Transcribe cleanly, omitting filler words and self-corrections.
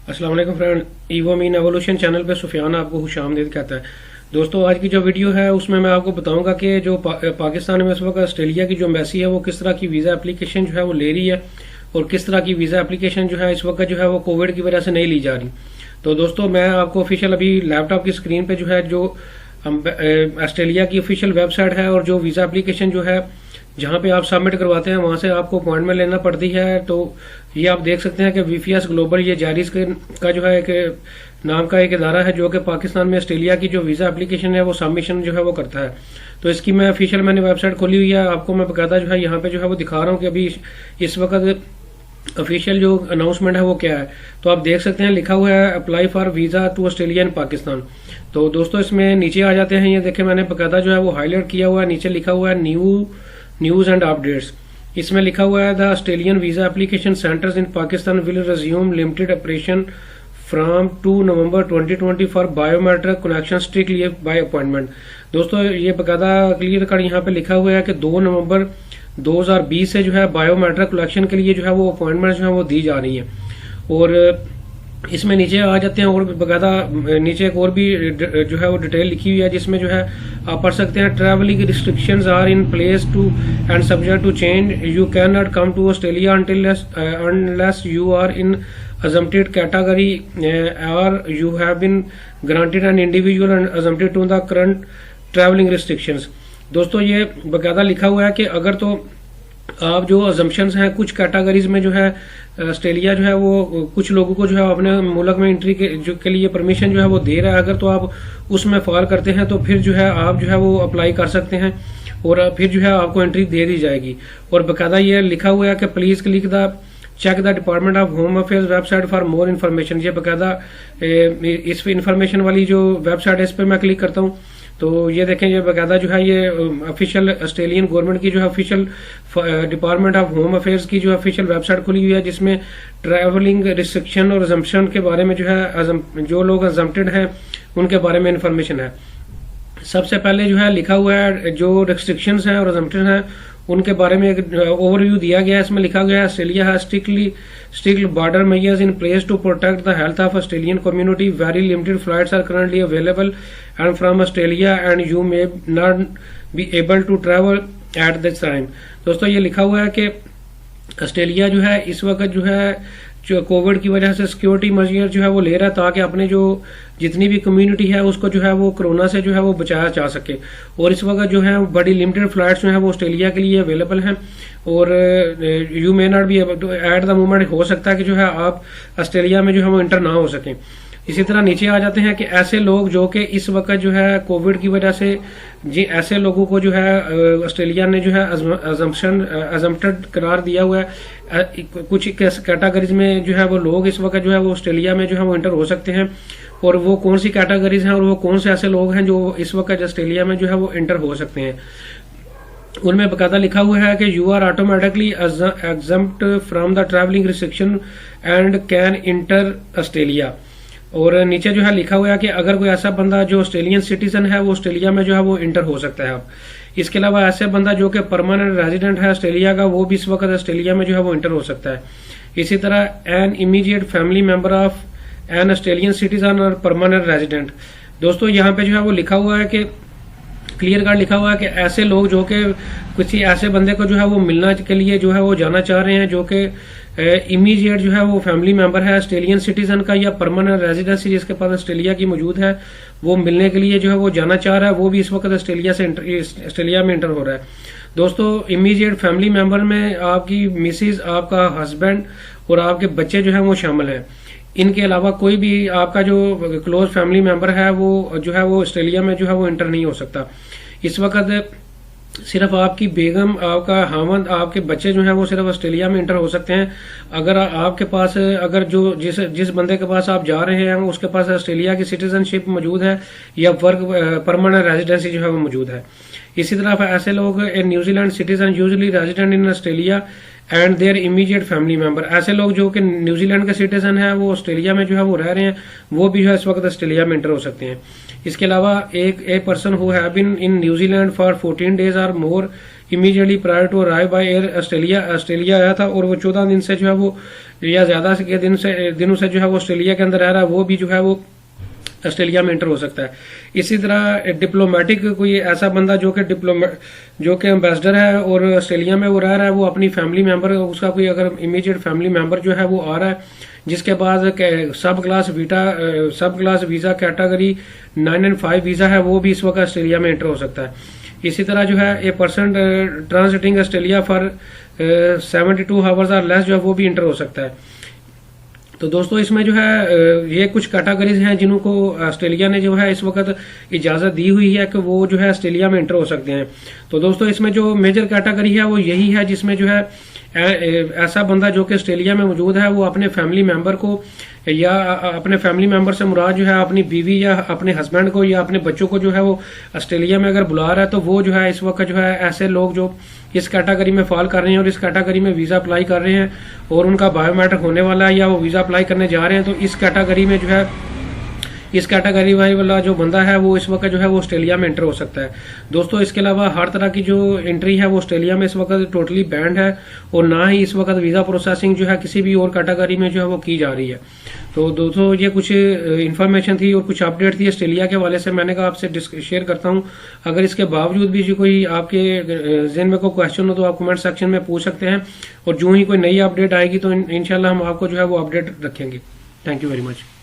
अस्सलाम वालेकुम friend, evo mean evolution channel पे सुफियान आपको खुशामदीद कहता है। दोस्तों, आज की जो वीडियो है उसमें मैं आपको बताऊंगा कि जो पाकिस्तान में इस वक्त ऑस्ट्रेलिया की जो एम्बेसी है वो किस तरह की वीज़ा एप्लीकेशन जो है वो ले रही है और किस तरह की वीज़ा एप्लीकेशन जो है इस वक्त जो है वो कोविड की वजह से नहीं ली जा रही। तो दोस्तों, मैं आपको ऑफिशियल अभी लैपटॉप की स्क्रीन पे जो है जो ऑस्ट्रेलिया की ऑफिशियल वेबसाइट है और जो वीज़ा एप्लीकेशन जो है जहां पे आप सबमिट करवाते हैं वहां से आपको अपॉइंटमेंट लेना पड़ती है। तो ये आप देख सकते हैं कि वीफीएस ग्लोबल ये जारीज का जो है एक नाम का एक इदारा है जो कि पाकिस्तान में ऑस्ट्रेलिया की जो वीजा एप्लीकेशन है वो सबमिशन जो है वो करता है। तो इसकी मैं ऑफिशियल मैंने वेबसाइट खोली हुई है, आपको मैं बकायदा जो है यहाँ पे जो है वो दिखा रहा हूँ कि अभी इस वक्त ऑफिशियल जो अनाउंसमेंट है वो क्या है। तो आप देख सकते हैं लिखा हुआ है apply for visa to Australia in Pakistan. तो दोस्तों, इसमें नीचे आ जाते हैं, ये देखें मैंने बकायदा जो है वो हाईलाइट किया हुआ है, नीचे लिखा हुआ है न्यूज एंड अपडेट्स। इसमें लिखा हुआ है the Australian visa application centres in Pakistan will resume limited operation from 2 November 2020 for biometric connection strictly bye appointment. दोस्तों, ये बकायदा क्लियर कट यहाँ पे लिखा हुआ है कि 2 नवंबर 2020 से जो है बायोमेट्रिक कलेक्शन के लिए जो है वो अपॉइंटमेंट जो है वो दी जा रही है। और इसमें नीचे आ जाते हैं और बकायदा नीचे एक और भी जो है वो डिटेल लिखी हुई है जिसमें जो है आप पढ़ सकते हैं travelling restrictions are in place to end subject to change. You can not come to Australia unless you are in assumpted category or you have been granted an individual and assumpted to the current traveling restrictions। दोस्तों, ये बकायदा लिखा हुआ है कि अगर तो आप जो अजम्पशंस हैं कुछ कैटेगरीज में जो है ऑस्ट्रेलिया जो है वो कुछ लोगों को जो है अपने मुल्क में एंट्री के लिए परमिशन जो है वो दे रहा है, अगर तो आप उसमें फॉल करते हैं तो फिर जो है आप जो है वो अप्लाई कर सकते हैं और फिर जो है आपको एंट्री दे दी जाएगी। और बकायदा ये लिखा हुआ है कि please click the check the department of home affairs website for more information. ये बकायदा इस इन्फॉर्मेशन वाली जो वेबसाइट है इस पर मैं क्लिक करता हूँ तो ये देखें, ये बकायदा जो है ये ऑफिशियल ऑस्ट्रेलियन गवर्नमेंट की जो है official department of home affairs की जो ऑफिशियल वेबसाइट खुली हुई है जिसमें ट्रैवलिंग रिस्ट्रिक्शन और अजम्पशन के बारे में जो है जो लोग अजम्प्टेड हैं उनके बारे में इंफॉर्मेशन है। सबसे पहले जो है लिखा हुआ है जो रिस्ट्रिक्शंस हैं और अजम्प्शन हैं उनके बारे में एक ओवरव्यू दिया गया है। इसमें लिखा गया है Australia has strict border measures in place to protect the health of Australian community. Very limited flights are currently available and from Australia and you may not be able to travel at this time. दोस्तों, ये लिखा हुआ है कि Australia जो है इस वक्त जो है जो कोविड की वजह से सिक्योरिटी मेजर जो है वो ले रहा है ताकि अपने जो जितनी भी कम्युनिटी है उसको जो है वो कोरोना से जो है वो बचाया जा सके। और इस वक्त जो है बड़ी लिमिटेड फ्लाइट्स जो है वो ऑस्ट्रेलिया के लिए अवेलेबल हैं और you may not B at the moment हो सकता है कि जो है आप ऑस्ट्रेलिया में जो है वो इंटर ना हो सकें। इसी तरह नीचे आ जाते हैं कि ऐसे लोग जो कि इस वक्त जो है कोविड की वजह से जी ऐसे लोगों को जो है ऑस्ट्रेलिया ने जो है अजम्प्टेड करार दिया हुआ है। कुछ कैटेगरीज में जो है वो लोग इस वक्त जो है वो ऑस्ट्रेलिया में जो है वो इंटर हो सकते हैं और वो कौन सी कैटेगरीज हैं और वो कौन से ऐसे लोग हैं जो इस वक्त ऑस्ट्रेलिया में जो है वो इंटर हो सकते हैं। उनमें बकायदा लिखा हुआ है कि you are automatically exempt from the travelling restriction and can enter Australia. और नीचे जो है लिखा हुआ है कि अगर कोई ऐसा बंदा जो ऑस्ट्रेलियन सिटीजन है वो ऑस्ट्रेलिया में जो है वो इंटर हो सकता है आप। इसके अलावा ऐसे बंदा जो कि परमानेंट रेजिडेंट है ऑस्ट्रेलिया का वो भी इस वक्त ऑस्ट्रेलिया में जो है वो इंटर हो सकता है। इसी तरह an immediate family member of an Australian citizen और परमानेंट रेजिडेंट। दोस्तों, यहाँ पे जो है वो लिखा हुआ है कि क्लियर कट लिखा हुआ है कि ऐसे लोग जो कि किसी ऐसे बंदे को जो है वो मिलना के लिए जो है वो जाना चाह रहे हैं जो कि इमीडिएट जो है वो फैमिली मेंबर है ऑस्ट्रेलियन सिटीजन का या परमानेंट रेजिडेंसी जिसके पास ऑस्ट्रेलिया की मौजूद है वो मिलने के लिए जो है वो जाना चाह रहा है, वो भी इस वक्त ऑस्ट्रेलिया में इंटर हो रहा है। दोस्तों, इमीडिएट फैमिली मेंबर में आपकी मिसिज, आपका हस्बैंड और आपके बच्चे जो है वो शामिल हैं। इनके अलावा कोई भी आपका जो क्लोज फैमिली मेंबर है वो जो है वो ऑस्ट्रेलिया में जो है वो इंटर नहीं हो सकता। इस वक्त सिर्फ आपकी बेगम, आपका हामद, आपके बच्चे जो हैं वो सिर्फ ऑस्ट्रेलिया में इंटर हो सकते हैं। अगर आपके पास अगर जो जिस बंदे के पास आप जा रहे हैं उसके पास ऑस्ट्रेलिया की सिटीजनशिप मौजूद है या वर्क परमानेंट रेजिडेंसी जो है वो मौजूद है। इसी तरह ऐसे लोग New Zealand citizen usually resident in Australia and their immediate family member. ऐसे लोग जो कि न्यूजीलैंड के सिटीजन हैं वो ऑस्ट्रेलिया में जो है वो रह रहे हैं वो भी जो है इस वक्त ऑस्ट्रेलिया में इंटर हो सकते हैं। इसके अलावा एक person who have been in New Zealand for 14 days और more immediately prior to arrive by air Australia आया था और वो 14 दिन से जो है वो या ज्यादा के दिनों से जो है वो ऑस्ट्रेलिया के अंदर रह रहा है, वो भी जो है वो ऑस्ट्रेलिया में एंटर हो सकता है। इसी तरह डिप्लोमेटिक कोई ऐसा बंदा जो कि एम्बेसडर है और ऑस्ट्रेलिया में वो रह रहा है, वो अपनी फैमिली मेंबर, उसका कोई अगर इमीडिएट फैमिली मेंबर जो है वो आ रहा है, जिसके बाद सब क्लास वीजा कैटेगरी 9 और 5 वीजा है, वो भी इस वक्त ऑस्ट्रेलिया में एंटर हो सकता है। इसी तरह जो है a person transiting Australia for 72 hours और लेस जो है वो भी एंटर हो सकता है। तो दोस्तों इसमें जो है ये कुछ कैटेगरीज हैं जिनको ऑस्ट्रेलिया ने जो है इस वक्त इजाजत दी हुई है कि वो जो है ऑस्ट्रेलिया में एंटर हो सकते हैं। तो दोस्तों इसमें जो मेजर कैटेगरी है वो यही है, जिसमें जो है ऐसा बंदा जो कि ऑस्ट्रेलिया में मौजूद है, वो अपने फैमिली मेंबर को या अपने फैमिली मेंबर से मुराद जो है अपनी बीवी या अपने हस्बैंड को या अपने बच्चों को जो है वो ऑस्ट्रेलिया में अगर बुला रहा है, तो वो जो है इस वक्त जो है ऐसे लोग जो इस कैटेगरी में फॉल कर रहे हैं और इस कैटेगरी में वीजा अप्लाई कर रहे हैं और उनका बायोमेट्रिक होने वाला है या वो वीजा अप्लाई करने जा रहे हैं, तो इस कैटेगरी में जो है इस कैटेगरी वाला जो बंदा है वो इस वक्त जो है वो ऑस्ट्रेलिया में एंटर हो सकता है। दोस्तों इसके अलावा हर तरह की जो एंट्री है वो ऑस्ट्रेलिया में इस वक्त टोटली बैंड है और ना ही इस वक्त वीजा प्रोसेसिंग जो है किसी भी और कैटेगरी में जो है वो की जा रही है। तो दोस्तों ये कुछ इन्फॉर्मेशन थी और कुछ अपडेट थी ऑस्ट्रेलिया के हवाले से, मैंने कहा आपसे शेयर करता हूं। अगर इसके बावजूद भी जो कोई आपके जहन में कोई क्वेश्चन हो तो आप कमेंट सेक्शन में पूछ सकते हैं और जो ही कोई नई अपडेट आएगी तो इंशाल्लाह हम आपको जो है वो अपडेट रखेंगे। Thank you very much.